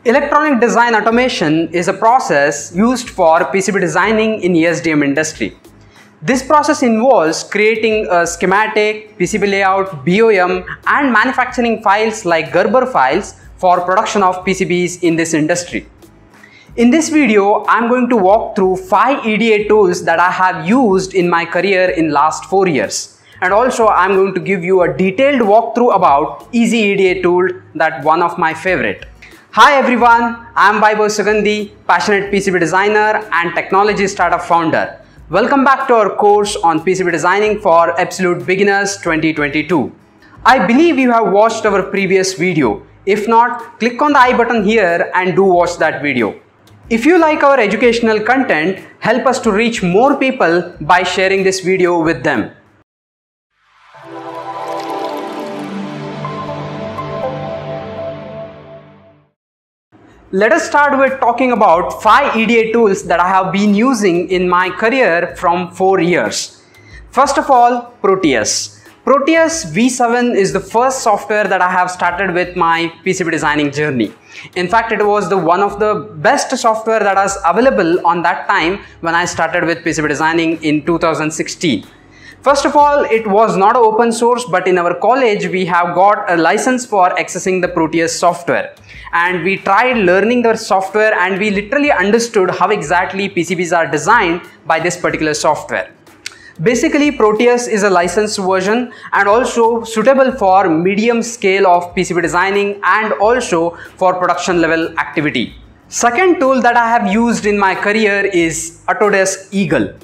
Electronic design automation is a process used for PCB designing in ESDM industry. This process involves creating a schematic, PCB layout, BOM and manufacturing files like Gerber files for production of PCBs in this industry. In this video, I am going to walk through 5 EDA tools that I have used in my career in last 4 years. And also I am going to give you a detailed walkthrough about Easy EDA tool, that one of my favorite. Hi everyone, I am Vaibhav Sugandhi, passionate PCB designer and technology startup founder. Welcome back to our course on PCB designing for Absolute Beginners 2022. I believe you have watched our previous video. If not, click on the I button here and do watch that video. If you like our educational content, help us to reach more people by sharing this video with them. Let us start with talking about 5 EDA tools that I have been using in my career from 4 years. First of all, Proteus. Proteus V7 is the first software that I have started with my PCB designing journey. In fact, it was one of the best software that was available on that time when I started with PCB designing in 2016. First of all, it was not open source, but in our college we have got a license for accessing the Proteus software. And we tried learning the software and we literally understood how exactly PCBs are designed by this particular software. Basically, Proteus is a licensed version and also suitable for medium scale of PCB designing and also for production level activity. Second tool that I have used in my career is Autodesk Eagle.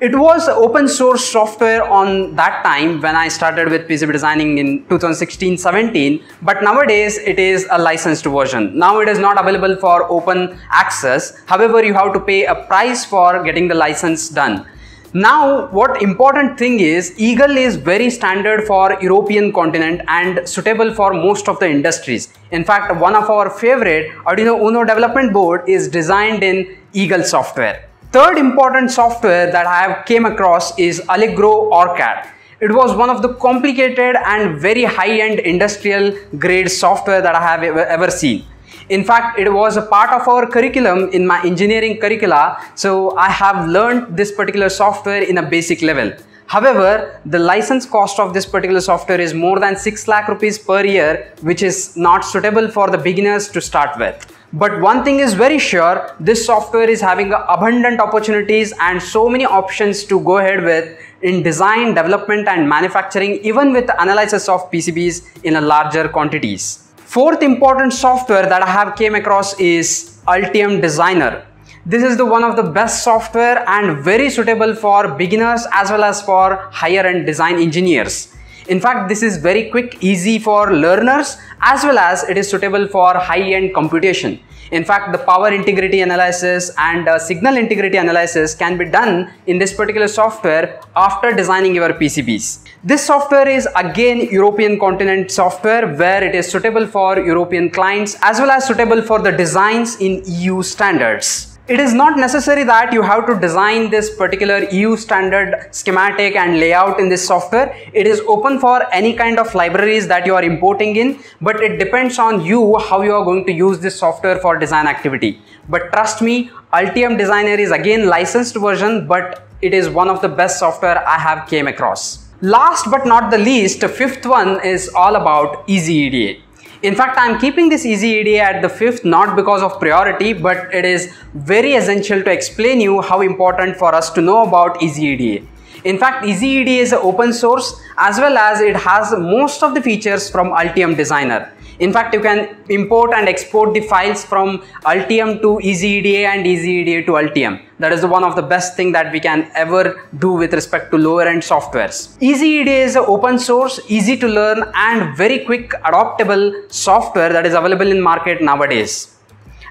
It was open source software on that time when I started with PCB designing in 2016-17, but nowadays it is a licensed version. Now it is not available for open access. However, you have to pay a price for getting the license done. Now, what important thing is, Eagle is very standard for European continent and suitable for most of the industries. In fact, one of our favorite Arduino Uno development board is designed in Eagle software. Third important software that I have came across is Allegro OrCAD. It was one of the complicated and very high-end industrial grade software that I have ever seen. In fact, it was a part of our curriculum in my engineering curricula, so I have learned this particular software in a basic level. However, the license cost of this particular software is more than 6 lakh rupees per year, which is not suitable for the beginners to start with. But one thing is very sure, this software is having abundant opportunities and so many options to go ahead with in design, development and manufacturing, even with analysis of PCBs in a larger quantities. Fourth important software that I have came across is Altium Designer. This is one of the best software and very suitable for beginners as well as for higher end design engineers. In fact, this is very quick, easy for learners as well as it is suitable for high-end computation. In fact, the power integrity analysis and signal integrity analysis can be done in this particular software after designing your PCBs. This software is again European continent software where it is suitable for European clients as well as suitable for the designs in EU standards. It is not necessary that you have to design this particular EU standard schematic and layout in this software. It is open for any kind of libraries that you are importing in, but it depends on you how you are going to use this software for design activity. But trust me, Altium Designer is again licensed version, but it is one of the best software I have came across. Last but not the least, the fifth one is all about Easy EDA. In fact, I am keeping this Easy EDA at the fifth not because of priority, but it is very essential to explain you how important for us to know about Easy EDA. In fact, Easy EDA is open source as well as it has most of the features from Altium Designer. In fact, you can import and export the files from Altium to Easy EDA and Easy EDA to Altium. That is one of the best thing that we can ever do with respect to lower end softwares. Easy EDA is an open source, easy to learn and very quick adoptable software that is available in market nowadays.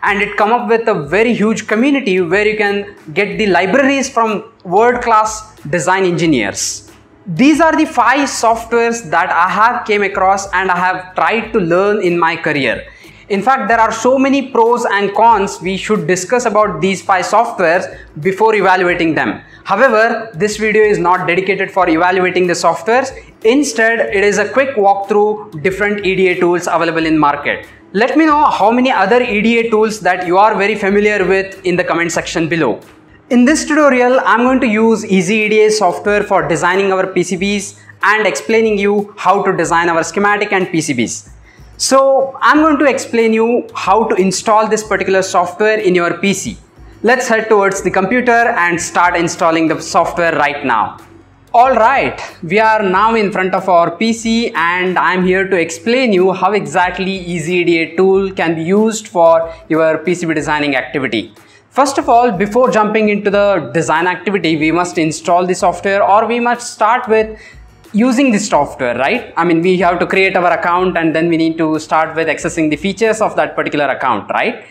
And it come up with a very huge community where you can get the libraries from world-class design engineers. These are the 5 softwares that I have came across and I have tried to learn in my career. In fact, there are so many pros and cons we should discuss about these 5 softwares before evaluating them. However, this video is not dedicated for evaluating the softwares. Instead, it is a quick walkthrough different EDA tools available in market. Let me know how many other EDA tools that you are very familiar with in the comment section below. In this tutorial, I'm going to use EasyEDA software for designing our PCBs and explaining you how to design our schematic and PCBs. So I'm going to explain you how to install this particular software in your PC. Let's head towards the computer and start installing the software right now. Alright, we are now in front of our PC and I'm here to explain you how exactly EasyEDA tool can be used for your PCB designing activity. First of all, before jumping into the design activity, we must install the software, or we must start with using the software, right? I mean, we have to create our account and then we need to start with accessing the features of that particular account, right?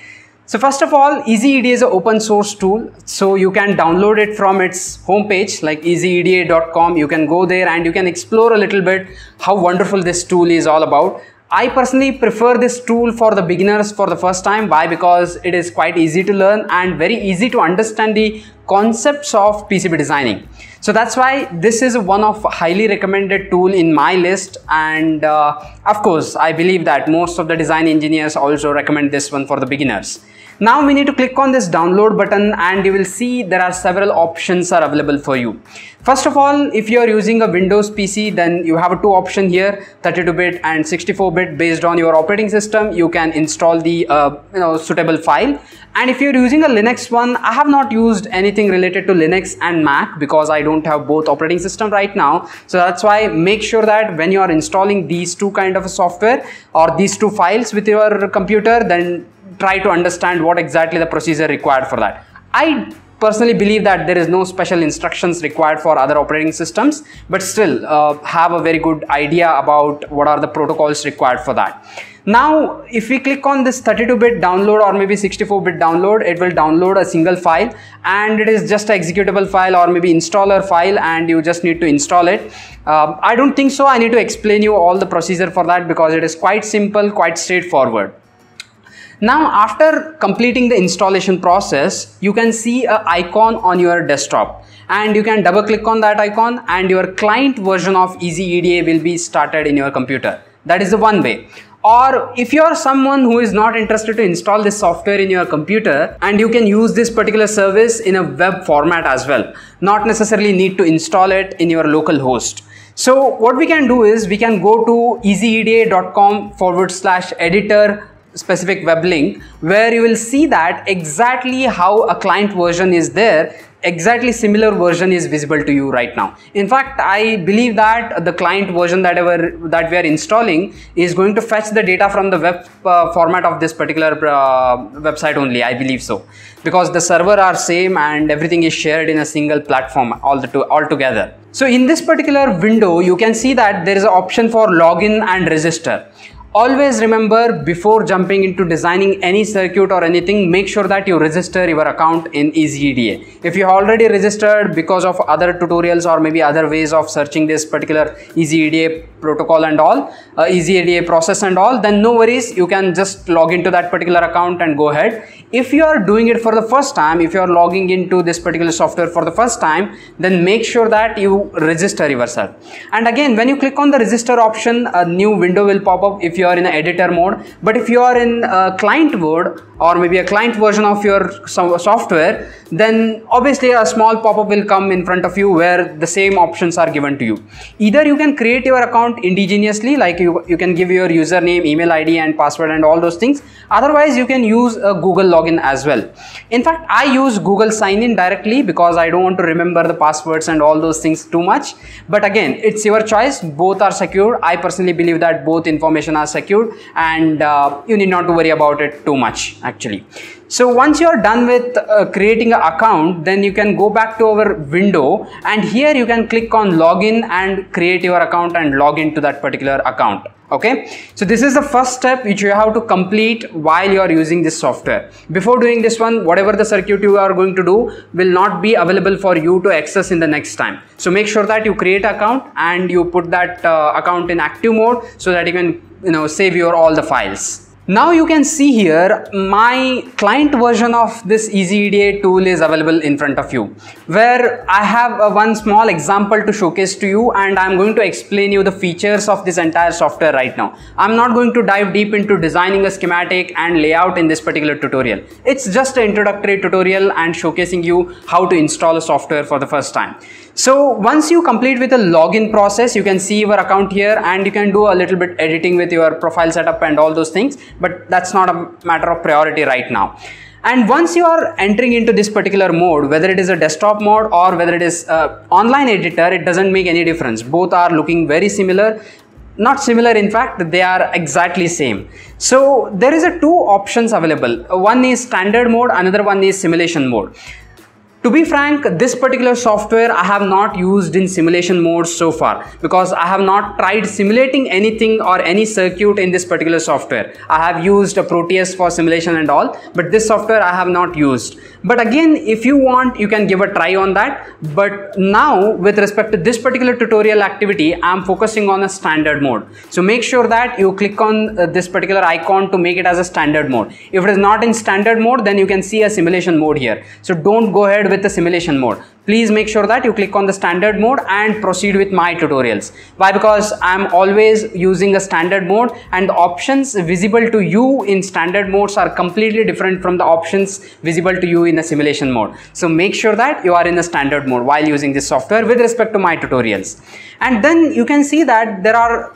So first of all, EasyEDA is an open source tool, so you can download it from its homepage like easyeda.com. You can go there and you can explore a little bit how wonderful this tool is all about. I personally prefer this tool for the beginners for the first time. Why? Because it is quite easy to learn and very easy to understand the concepts of PCB designing. So that's why this is one of highly recommended tool in my list, and of course I believe that most of the design engineers also recommend this one for the beginners. Now we need to click on this download button and you will see there are several options are available for you. First of all, if you are using a Windows PC, then you have two options here, 32-bit and 64-bit. Based on your operating system, you can install the suitable file. And if you're using a Linux one, I have not used anything related to Linux and Mac because I don't have both operating system right now. So that's why make sure that when you are installing these two kind of software or these two files with your computer, then try to understand what exactly the procedure required for that. I personally believe that there is no special instructions required for other operating systems, but still have a very good idea about what are the protocols required for that. Now, if we click on this 32-bit download or maybe 64-bit download, it will download a single file and it is just an executable file or maybe installer file, and you just need to install it. I don't think so I need to explain you all the procedure for that because it is quite simple, quite straightforward. Now, after completing the installation process, you can see an icon on your desktop and you can double click on that icon and your client version of EasyEDA will be started in your computer. That is the one way. Or if you are someone who is not interested to install this software in your computer, and you can use this particular service in a web format as well, not necessarily need to install it in your local host. So what we can do is we can go to easyeda.com/editor specific web link, where you will see that exactly how a client version is there, exactly similar version is visible to you right now. In fact, I believe that the client version that we are installing is going to fetch the data from the web format of this particular website only. I believe so, because the server are same and everything is shared in a single platform all together. So in this particular window, you can see that there is an option for login and register. Always remember, before jumping into designing any circuit or anything, make sure that you register your account in EasyEDA. If you already registered because of other tutorials or maybe other ways of searching this particular EasyEDA protocol and all, EasyEDA process and all, then no worries, you can just log into that particular account and go ahead. If you are doing it for the first time, if you are logging into this particular software for the first time, then make sure that you register yourself. And again, when you click on the register option, a new window will pop up if you are in an editor mode. But if you are in a client mode or maybe a client version of your software, then obviously a small pop-up will come in front of you where the same options are given to you. Either you can create your account indigenously, like you can give your username, email ID and password and all those things. Otherwise, you can use a Google login as well. In fact, I use Google sign-in directly because I don't want to remember the passwords and all those things too much. But again, it's your choice. Both are secure. I personally believe that both information are secured, and you need not to worry about it too much actually. So once you are done with creating an account, then you can go back to our window, and here you can click on login and create your account and log into that particular account. Okay, so this is the first step which you have to complete while you are using this software. Before doing this one, whatever the circuit you are going to do will not be available for you to access in the next time. So make sure that you create an account and you put that account in active mode so that you can save your all the files. Now you can see here my client version of this EasyEDA tool is available in front of you, where I have one small example to showcase to you, and I'm going to explain you the features of this entire software right now. I'm not going to dive deep into designing a schematic and layout in this particular tutorial. It's just an introductory tutorial and showcasing you how to install a software for the first time. So once you complete with the login process, you can see your account here and you can do a little bit editing with your profile setup and all those things, but that's not a matter of priority right now. And once you are entering into this particular mode, whether it is a desktop mode or whether it is online editor, it doesn't make any difference. Both are looking very similar. Not similar, in fact, they are exactly same. So there is a two options available. One is standard mode, another one is simulation mode. To be frank, this particular software I have not used in simulation mode so far, because I have not tried simulating anything or any circuit in this particular software. I have used a Proteus for simulation and all, but this software I have not used. But again, if you want, you can give a try on that. But now with respect to this particular tutorial activity, I am focusing on a standard mode. So make sure that you click on this particular icon to make it as a standard mode. If it is not in standard mode, then you can see a simulation mode here. So don't go ahead with the simulation mode. Please make sure that you click on the standard mode and proceed with my tutorials. Why? Because I'm always using a standard mode, and the options visible to you in standard modes are completely different from the options visible to you in the simulation mode. So make sure that you are in the standard mode while using this software with respect to my tutorials. And then you can see that there are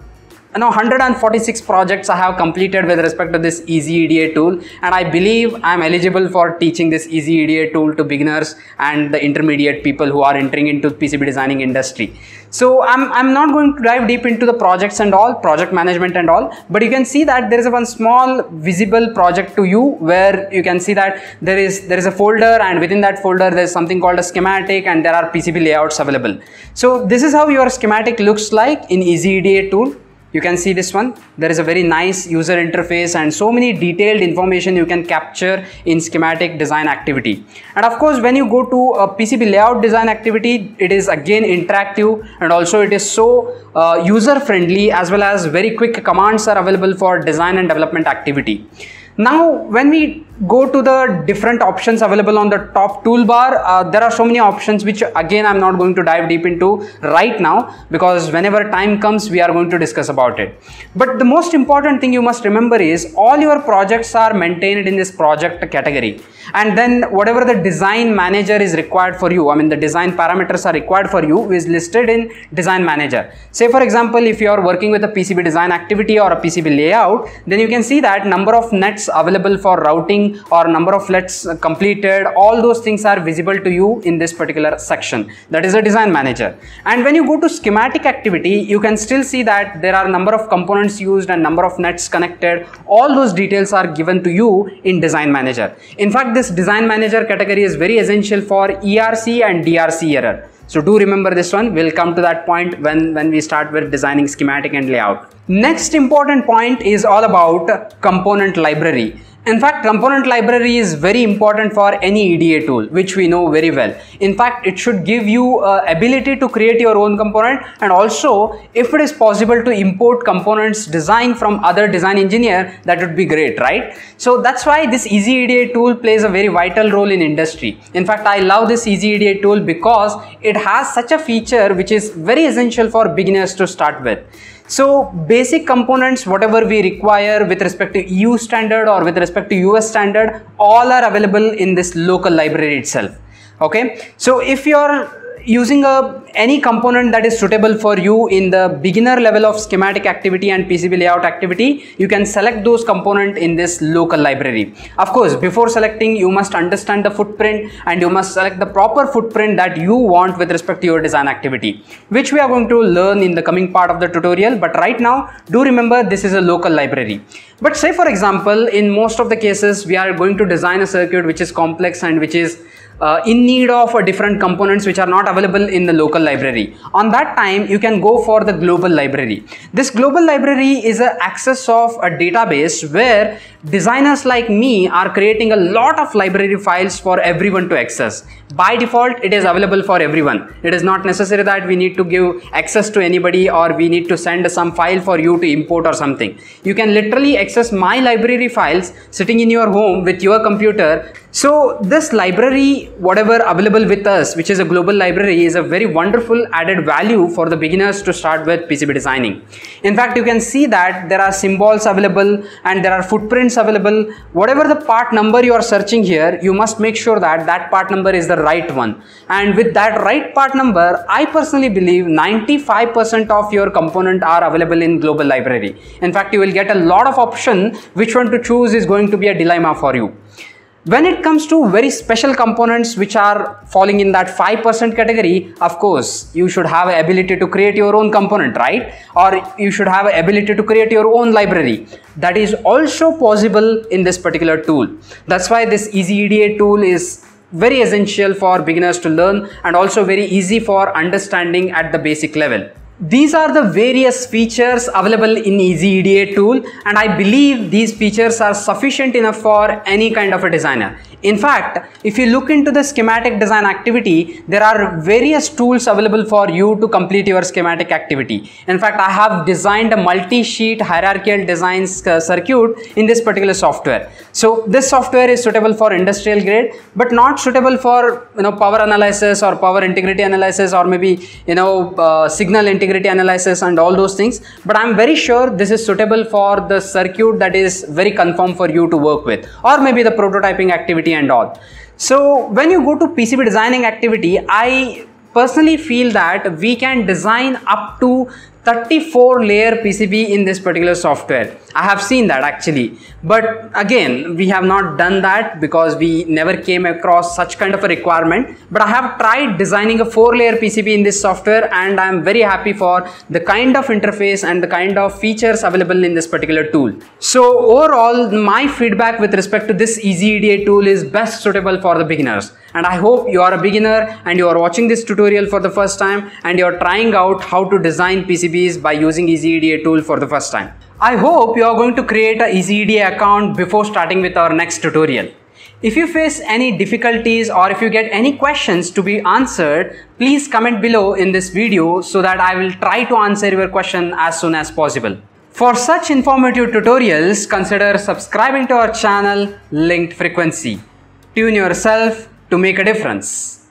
146 projects I have completed with respect to this EasyEDA tool, and I believe I am eligible for teaching this EasyEDA tool to beginners and the intermediate people who are entering into PCB designing industry. So I'm not going to dive deep into the projects and all, project management and all, but you can see that there is one small visible project to you, where you can see that there is a folder, and within that folder there is something called a schematic, and there are PCB layouts available. So this is how your schematic looks like in EasyEDA tool. You can see this one. There is a very nice user interface and so many detailed information you can capture in schematic design activity. And of course, when you go to a PCB layout design activity, it is again interactive, and also it is so user friendly, as well as very quick commands are available for design and development activity. Now, when we go to the different options available on the top toolbar, there are so many options which again I'm not going to dive deep into right now, because whenever time comes we are going to discuss about it. But the most important thing you must remember is all your projects are maintained in this project category, and then whatever the design manager is required for you, I mean the design parameters are required for you, is listed in design manager. Say for example, if you are working with a PCB design activity or a PCB layout, then you can see that number of nets available for routing or number of LEDs completed, all those things are visible to you in this particular section. That is a design manager. And when you go to schematic activity, you can still see that there are number of components used and number of nets connected. All those details are given to you in design manager. In fact, this design manager category is very essential for ERC and DRC error. So do remember this one. We'll come to that point when we start with designing schematic and layout. Next important point is all about component library. In fact, component library is very important for any EDA tool, which we know very well. In fact, it should give you ability to create your own component, and also if it is possible to import components designed from other design engineer, that would be great, right? So that's why this EasyEDA tool plays a very vital role in industry. In fact, I love this EasyEDA tool because it has such a feature which is very essential for beginners to start with. So basic components, whatever we require with respect to EU standard or with respect to US standard, all are available in this local library itself. Okay, so if you're using any component that is suitable for you in the beginner level of schematic activity and PCB layout activity, you can select those components in this local library. Of course, before selecting, you must understand the footprint, and you must select the proper footprint that you want with respect to your design activity, which we are going to learn in the coming part of the tutorial. But right now, do remember this is a local library. But say for example, in most of the cases, we are going to design a circuit which is complex and which is in need of different components which are not available in the local library. On that time, you can go for the global library. This global library is an access of a database where designers like me are creating a lot of library files for everyone to access. By default, it is available for everyone. It is not necessary that we need to give access to anybody or we need to send some file for you to import or something. You can literally access my library files sitting in your home with your computer. So this library, whatever available with us, which is a global library, is a very wonderful added value for the beginners to start with PCB designing. In fact, you can see that there are symbols available and there are footprints available. Whatever the part number you are searching here, you must make sure that that part number is the right one. And with that right part number, I personally believe 95% of your component are available in global library. In fact, you will get a lot of option. Which one to choose is going to be a dilemma for you. When it comes to very special components which are falling in that 5% category, of course, you should have an ability to create your own component, right? Or you should have an ability to create your own library. That is also possible in this particular tool. That's why this EasyEDA tool is very essential for beginners to learn and also very easy for understanding at the basic level. These are the various features available in EasyEDA tool, and I believe these features are sufficient enough for any kind of a designer. In fact, if you look into the schematic design activity, there are various tools available for you to complete your schematic activity. In fact, I have designed a multi-sheet hierarchical design circuit in this particular software. So this software is suitable for industrial grade, but not suitable for power analysis or power integrity analysis or maybe signal integrity analysis and all those things. But I'm very sure this is suitable for the circuit that is very confirm for you to work with, or maybe the prototyping activity and all. So when you go to PCB designing activity, I personally feel that we can design up to 34 layer PCB in this particular software. I have seen that actually, but again, we have not done that because we never came across such kind of a requirement. But I have tried designing a 4-layer PCB in this software, and I am very happy for the kind of interface and the kind of features available in this particular tool. So overall, my feedback with respect to this EasyEDA tool is best suitable for the beginners. And I hope you are a beginner and you are watching this tutorial for the first time and you are trying out how to design PCBs by using EasyEDA tool for the first time. I hope you are going to create an EasyEDA account before starting with our next tutorial. If you face any difficulties or if you get any questions to be answered, please comment below in this video so that I will try to answer your question as soon as possible. For such informative tutorials, consider subscribing to our channel Linked Frequency. Tune yourself to make a difference.